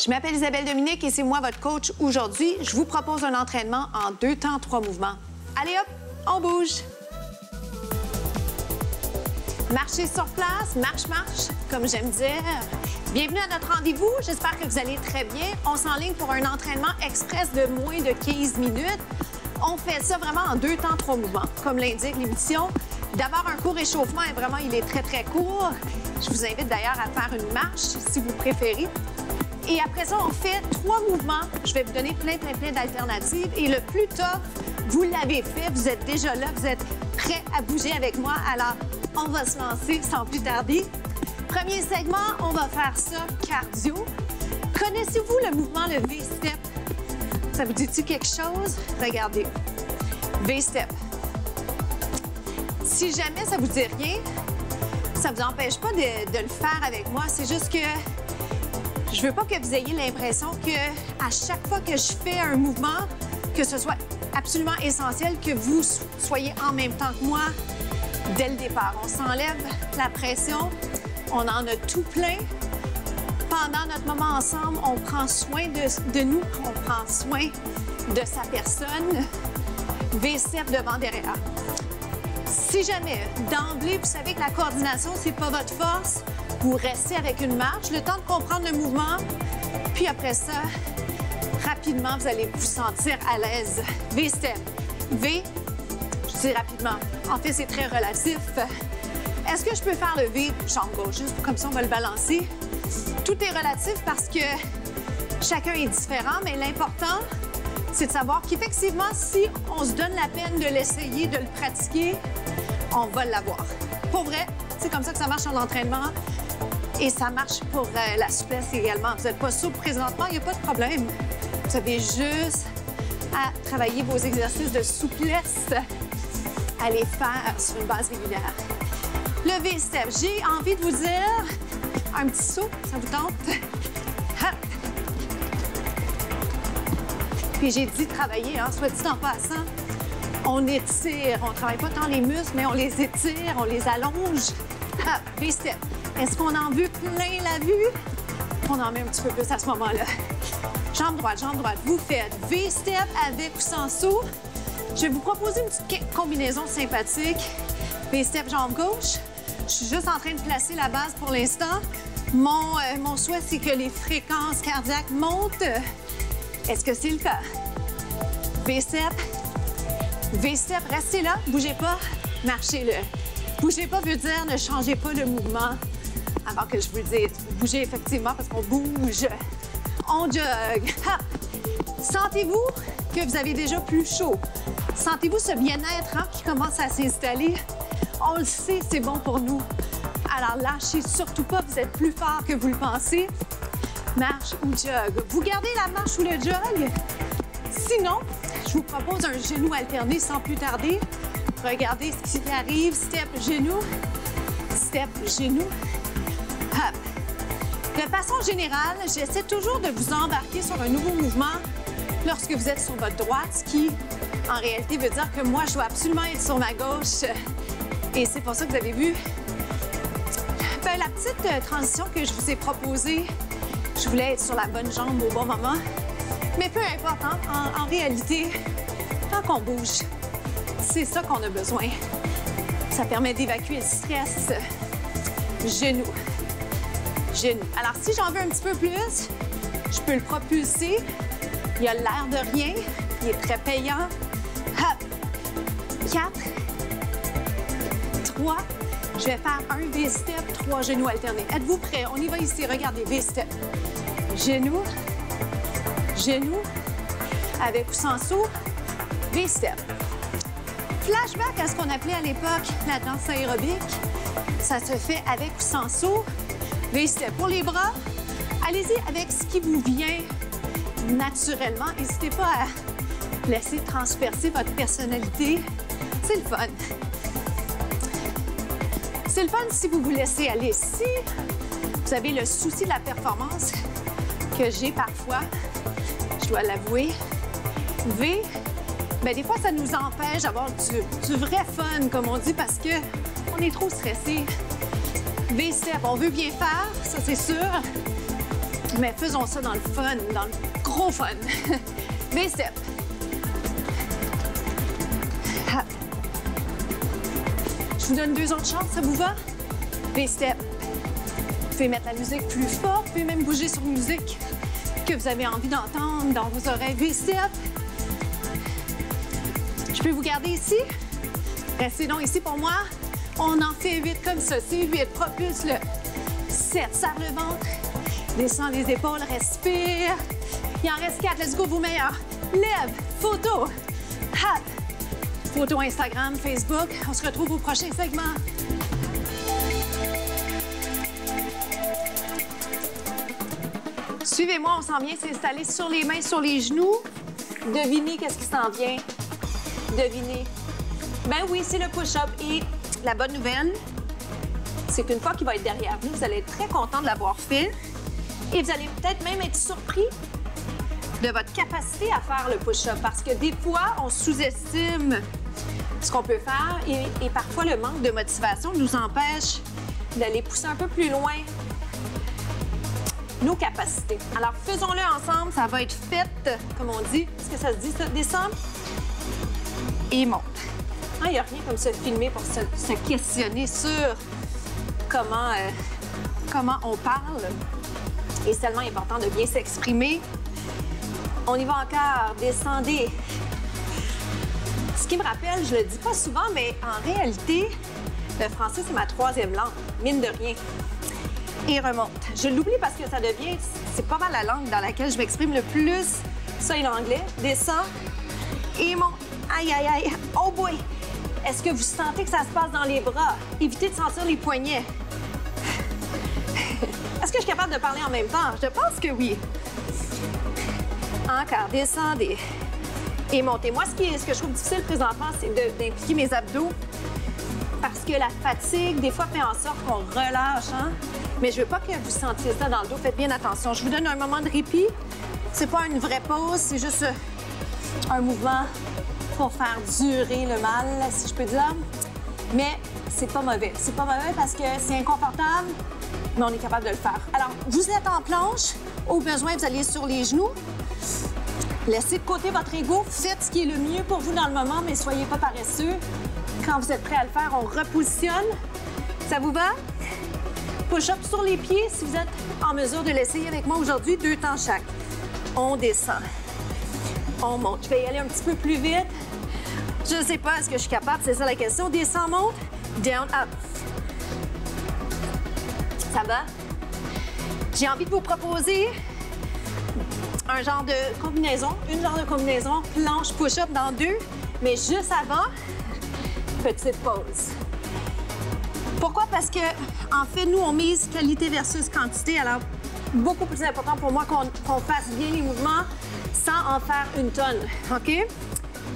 Je m'appelle Isabelle Dominique et c'est moi votre coach aujourd'hui. Je vous propose un entraînement en 2 temps, 3 mouvements. Allez hop, on bouge. Marchez sur place, marche, comme j'aime dire. Bienvenue à notre rendez-vous. J'espère que vous allez très bien. On s'enligne pour un entraînement express de moins de 15 minutes. On fait ça vraiment en 2 temps, 3 mouvements, comme l'indique l'émission. D'abord, un court échauffement, et vraiment, il est très court. Je vous invite d'ailleurs à faire une marche, si vous préférez. Et après ça, on fait 3 mouvements. Je vais vous donner plein d'alternatives. Et le plus tough, vous l'avez fait, vous êtes déjà là, vous êtes prêts à bouger avec moi. Alors, on va se lancer sans plus tarder. Premier segment, on va faire ça cardio. Connaissez-vous le mouvement, le V-step? Ça vous dit-tu quelque chose? Regardez. V-step. Si jamais ça vous dit rien, ça ne vous empêche pas de le faire avec moi. C'est juste que je veux pas que vous ayez l'impression qu'à chaque fois que je fais un mouvement, que ce soit absolument essentiel que vous soyez en même temps que moi dès le départ. On s'enlève la pression, on en a tout plein. Pendant notre moment ensemble, on prend soin de nous, on prend soin de sa personne. V-step devant, derrière. Si jamais, d'emblée, vous savez que la coordination, c'est pas votre force, vous restez avec une marche, le temps de comprendre le mouvement, puis après ça, rapidement, vous allez vous sentir à l'aise. V-step. V, je dis rapidement. En fait, c'est très relatif. Est-ce que je peux faire le V jambe gauche? Juste comme ça, on va le balancer. Tout est relatif parce que chacun est différent, mais l'important, c'est de savoir qu'effectivement, si on se donne la peine de l'essayer, de le pratiquer, on va l'avoir. Pour vrai, c'est comme ça que ça marche en entraînement. Et ça marche pour la souplesse également. Vous n'êtes pas souple présentement, il n'y a pas de problème. Vous avez juste à travailler vos exercices de souplesse, à les faire sur une base régulière. Le V-step, j'ai envie de vous dire un petit saut, ça vous tente? Hop. Puis j'ai dit travailler, hein, soit dit en passant. On étire, on ne travaille pas tant les muscles, mais on les étire, on les allonge. Hop, V-step. Est-ce qu'on en veut plein la vue? On en met un petit peu plus à ce moment-là. Jambe droite, vous faites V-step avec ou sans saut. Je vais vous proposer une petite combinaison sympathique. V-step, jambe gauche. Je suis juste en train de placer la base pour l'instant. Mon souhait, c'est que les fréquences cardiaques montent. Est-ce que c'est le cas? V-step. V-step, restez là, bougez pas, marchez-le. Bougez pas veut dire ne changez pas le mouvement avant que je vous le dise. Vous bougez effectivement parce qu'on bouge. On jogue. Ha! Sentez-vous que vous avez déjà plus chaud. Sentez-vous ce bien-être qui commence à s'installer. On le sait, c'est bon pour nous. Alors lâchez surtout pas, vous êtes plus fort que vous le pensez. Marche ou jog. Vous gardez la marche ou le jog. Sinon, je vous propose un genou alterné sans plus tarder. Regardez ce qui arrive. Step, genou. Step, genou. Hop. De façon générale, j'essaie toujours de vous embarquer sur un nouveau mouvement lorsque vous êtes sur votre droite, ce qui, en réalité, veut dire que moi, je dois absolument être sur ma gauche. Et c'est pour ça que vous avez vu la petite transition que je vous ai proposée. Je voulais être sur la bonne jambe au bon moment. Mais peu importe, hein? En réalité, tant qu'on bouge, c'est ça qu'on a besoin. Ça permet d'évacuer le stress. Genou. Genou. Alors, si j'en veux un petit peu plus, je peux le propulser. Il a l'air de rien. Il est très payant. Hop. 4. 3. Je vais faire un V-step, 3 genoux alternés. Êtes-vous prêts? On y va ici. Regardez, V-step. Genou. Genou. Avec ou sans saut. V-step. Flashback à ce qu'on appelait à l'époque la danse aérobique. Ça se fait avec ou sans saut. V-step pour les bras. Allez-y avec ce qui vous vient naturellement. N'hésitez pas à laisser transpercer votre personnalité. C'est le fun. C'est le fun si vous vous laissez aller. Si vous avez le souci de la performance que j'ai parfois, je dois l'avouer, V, bien, des fois, ça nous empêche d'avoir du vrai fun, comme on dit, parce qu'on est trop stressé. V-step, on veut bien faire, ça c'est sûr. Mais faisons ça dans le fun, dans le gros fun. V-step. Je vous donne 2 autres chances, ça vous va? V-step. Vous pouvez mettre la musique plus forte, vous pouvez même bouger sur une musique que vous avez envie d'entendre dans vos oreilles. V-step. Je peux vous garder ici? Restez donc ici pour moi. On en fait 8 comme ça. C'est 8. Propulse le 7. Serre le ventre. Descends les épaules. Respire. Il en reste 4. Let's go, vos meilleurs. Lève. Photo. Hop. Photo Instagram, Facebook. On se retrouve au prochain segment. Suivez-moi, on s'en vient s'installer sur les mains, sur les genoux. Devinez qu'est-ce qui s'en vient. Devinez. Ben oui, c'est le push-up. Et la bonne nouvelle, c'est qu'une fois qu'il va être derrière vous, vous allez être très content de l'avoir fait. Et vous allez peut-être même être surpris de votre capacité à faire le push-up. Parce que des fois, on sous-estime ce qu'on peut faire et parfois le manque de motivation nous empêche d'aller pousser un peu plus loin nos capacités. Alors, faisons-le ensemble. Ça va être fait, comme on dit. Est-ce que ça se dit, ça? Descend et monte. Il n'y a rien comme se filmer pour se questionner sur comment on parle. Et c'est tellement important de bien s'exprimer. On y va encore. Descendez. Ce qui me rappelle, je le dis pas souvent, mais en réalité, le français, c'est ma 3e langue, mine de rien. Et remonte. Je l'oublie parce que ça devient, c'est pas mal la langue dans laquelle je m'exprime le plus. Ça et l'anglais. Descends et monte. Aïe, aïe, aïe. Oh boy! Est-ce que vous sentez que ça se passe dans les bras? Évitez de sentir les poignets. Est-ce que je suis capable de parler en même temps? Je pense que oui. Encore. Descendez. Et montez. Moi, ce que je trouve difficile présentement, c'est d'impliquer mes abdos parce que la fatigue, des fois, fait en sorte qu'on relâche. Hein? Mais je veux pas que vous sentiez ça dans le dos. Faites bien attention. Je vous donne un moment de répit. C'est pas une vraie pause, c'est juste un mouvement pour faire durer le mal, si je peux dire. Mais c'est pas mauvais. C'est pas mauvais parce que c'est inconfortable, mais on est capable de le faire. Alors, vous êtes en planche. Au besoin, vous allez sur les genoux. Laissez de côté votre ego. Faites ce qui est le mieux pour vous dans le moment, mais soyez pas paresseux. Quand vous êtes prêt à le faire, on repositionne. Ça vous va? Push-up sur les pieds si vous êtes en mesure de l'essayer avec moi aujourd'hui. 2 temps chaque. On descend. On monte. Je vais y aller un petit peu plus vite. Je ne sais pas, est-ce que je suis capable? C'est ça la question. Descend, monte. Down, up. Ça va? J'ai envie de vous proposer un genre de combinaison, planche push-up dans 2, mais juste avant, petite pause. Pourquoi? Parce que, en fait, nous, on mise qualité versus quantité. Alors, beaucoup plus important pour moi qu'on fasse bien les mouvements sans en faire une tonne, OK?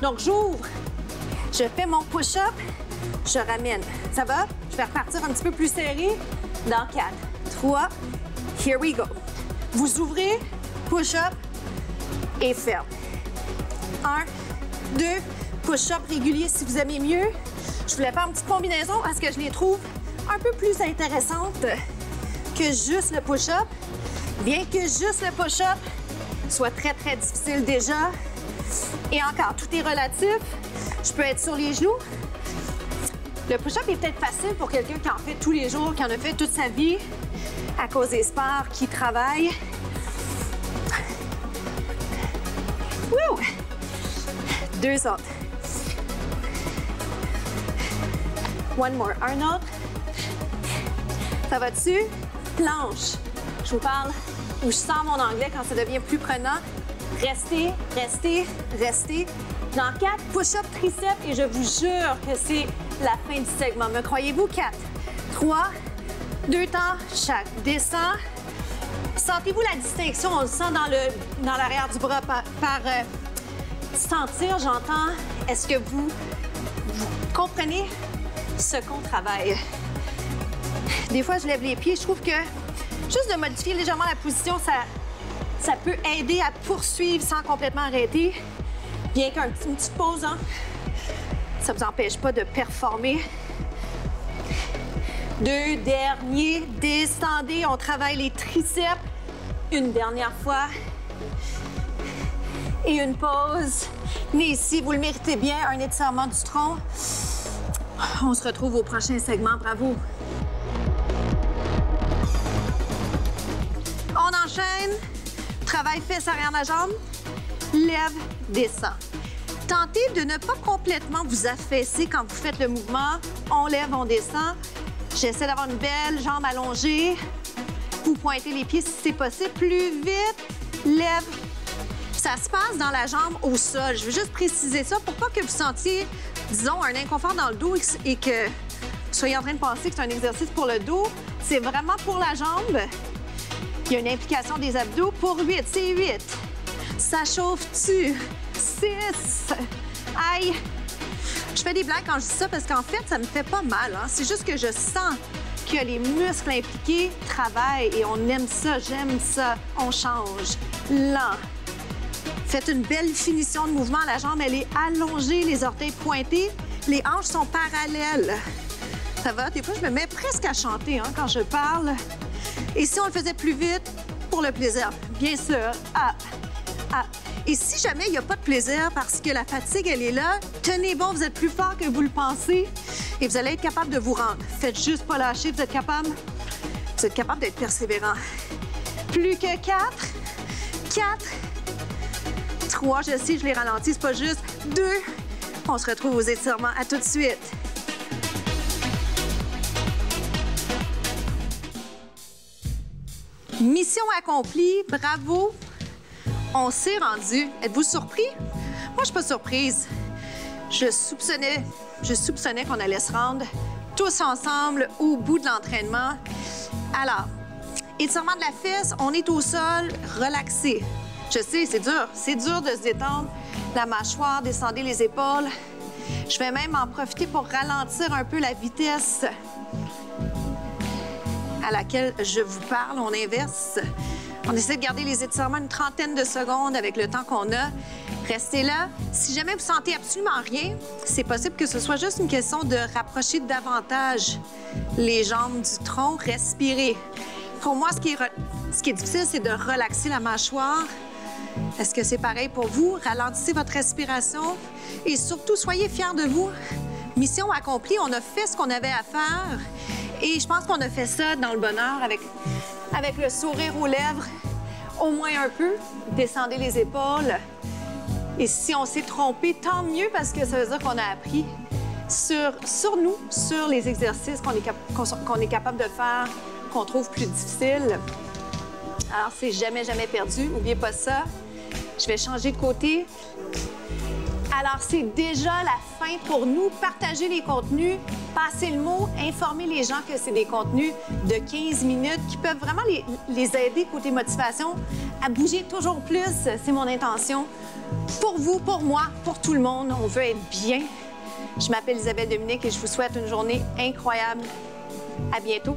Donc, j'ouvre, je fais mon push-up, je ramène. Ça va? Je vais repartir un petit peu plus serré dans 4, 3, here we go. Vous ouvrez, push-up et ferme. 1, 2, push-up régulier si vous aimez mieux. Je voulais faire une petite combinaison parce que je les trouve un peu plus intéressantes que juste le push-up. Bien que juste le push-up soit très, très difficile déjà. Et encore, tout est relatif. Je peux être sur les genoux. Le push-up est peut-être facile pour quelqu'un qui en fait tous les jours, qui en a fait toute sa vie à cause des sports, qui travaille. Wouh! 2 autres. One more. Un autre. Ça va dessus? Planche. Je vous parle où je sens mon anglais quand ça devient plus prenant. Restez, restez, restez. Dans 4, push-up triceps et je vous jure que c'est la fin du segment. Me croyez-vous? 4, 3, 2 temps chaque. Descend. Sentez-vous la distinction? On le sent dans l'arrière du bras par sentir, j'entends. Est-ce que vous comprenez ce qu'on travaille? Des fois, je lève les pieds. Je trouve que juste de modifier légèrement la position, ça peut aider à poursuivre sans complètement arrêter. Bien qu'une petite pause, hein, ça ne vous empêche pas de performer. 2 derniers. Descendez. On travaille les triceps. Une dernière fois. Et une pause. Venez ici, vous le méritez bien, un étirement du tronc. On se retrouve au prochain segment. Bravo. On enchaîne. Travail fesse arrière de la jambe. Lève, descend. Tentez de ne pas complètement vous affaisser quand vous faites le mouvement. On lève, on descend. J'essaie d'avoir une belle jambe allongée. Vous pointez les pieds si c'est possible. Plus vite, lève. Ça se passe dans la jambe au sol. Je veux juste préciser ça pour pas que vous sentiez, disons, un inconfort dans le dos et que vous soyez en train de penser que c'est un exercice pour le dos. C'est vraiment pour la jambe. Il y a une implication des abdos. Pour 8, c'est 8. Ça chauffe-tu? 6. Aïe! Je fais des blagues quand je dis ça parce qu'en fait, ça me fait pas mal. Hein? C'est juste que je sens que les muscles impliqués travaillent et on aime ça, j'aime ça. On change. Lent. Faites une belle finition de mouvement. La jambe, elle est allongée, les orteils pointés. Les hanches sont parallèles. Ça va? Des fois, je me mets presque à chanter hein, quand je parle. Et si on le faisait plus vite, pour le plaisir, bien sûr. Et si jamais il n'y a pas de plaisir parce que la fatigue, elle est là, tenez bon, vous êtes plus fort que vous le pensez et vous allez être capable de vous rendre. Faites juste pas lâcher, vous êtes capable d'être persévérant. Plus que 4, 3, je sais, je les ralentis, c'est pas juste. 2, on se retrouve aux étirements. À tout de suite. Mission accomplie, bravo. On s'est rendu. Êtes-vous surpris? Moi, je suis pas surprise. Je soupçonnais qu'on allait se rendre tous ensemble au bout de l'entraînement. Alors, étirement de la fesse, on est au sol, relaxé. Je sais, c'est dur de se détendre. La mâchoire, descendez les épaules. Je vais même en profiter pour ralentir un peu la vitesse à laquelle je vous parle. On inverse. On essaie de garder les étirements une trentaine de secondes avec le temps qu'on a. Restez là. Si jamais vous sentez absolument rien, c'est possible que ce soit juste une question de rapprocher davantage les jambes du tronc. Respirez. Pour moi, ce qui est difficile, c'est de relaxer la mâchoire. Est-ce que c'est pareil pour vous? Ralentissez votre respiration et surtout, soyez fiers de vous. Mission accomplie, on a fait ce qu'on avait à faire et je pense qu'on a fait ça dans le bonheur avec le sourire aux lèvres, au moins un peu. Descendez les épaules. Et si on s'est trompé, tant mieux parce que ça veut dire qu'on a appris sur nous, sur les exercices qu'on est capable de faire, qu'on trouve plus difficiles. Alors, c'est jamais perdu. N'oubliez pas ça. Je vais changer de côté. Alors, c'est déjà la fin pour nous. Partagez les contenus, passez le mot, informez les gens que c'est des contenus de 15 minutes qui peuvent vraiment les aider côté motivation à bouger toujours plus. C'est mon intention. Pour vous, pour moi, pour tout le monde, on veut être bien. Je m'appelle Isabelle Dominique et je vous souhaite une journée incroyable. À bientôt.